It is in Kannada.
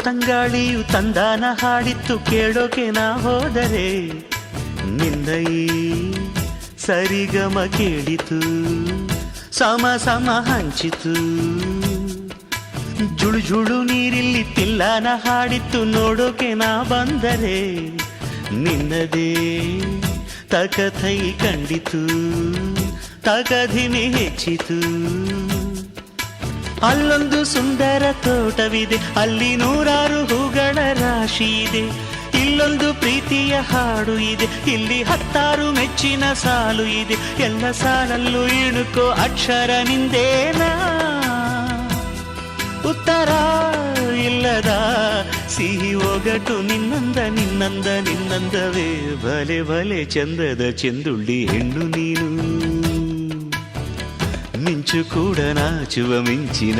ತಂಗಾಳಿಯು ತಂದಾನ ಹಾಡಿತ್ತು ಕೇಳೋಕೆ ನಾ ಹೋದರೆ ನಿನ್ನ ಈ ಸರಿಗಮ ಕೇಳಿತು ಸಮ ಸಮ ಹಂಚಿತು ಜುಳು ಜುಳು ನೀರಿಲ್ಲಿ ತಿಲ್ಲಾನ ಹಾಡಿತ್ತು ನೋಡೋಕೆ ನಾ ಬಂದರೆ ನಿನ್ನದೇ ತಕಥೈ ಕಂಡಿತು ತಕಧಿಮಿ ಹೆಚ್ಚಿತು ಅಲ್ಲೊಂದು ಸುಂದರ ತೋಟವಿದೆ ಅಲ್ಲಿ ನೂರಾರು ಹೂಗಳ ರಾಶಿ ಇದೆ ಇಲ್ಲೊಂದು ಪ್ರೀತಿಯ ಹಾಡು ಇದೆ ಇಲ್ಲಿ 10 ಮೆಚ್ಚಿನ ಸಾಲು ಇದೆ ಎಲ್ಲ ಸಾಲಲ್ಲೂ ಇಣುಕೋ ಅಕ್ಷರ ನಿಂದೇನಾ ಉತ್ತರ ಇಲ್ಲದ ಸಿಹಿ ಒಗಟು ನಿನ್ನಂದವೇ ಭಲೆ ಭಲೆ ಚಂದದ ಚೆಂದುಳ್ಳಿ ಹೆಣ್ಣು ನೀನು ಮಿಂಚು ಕೂಡ ನಾಚುವ ಮಿಂಚಿನ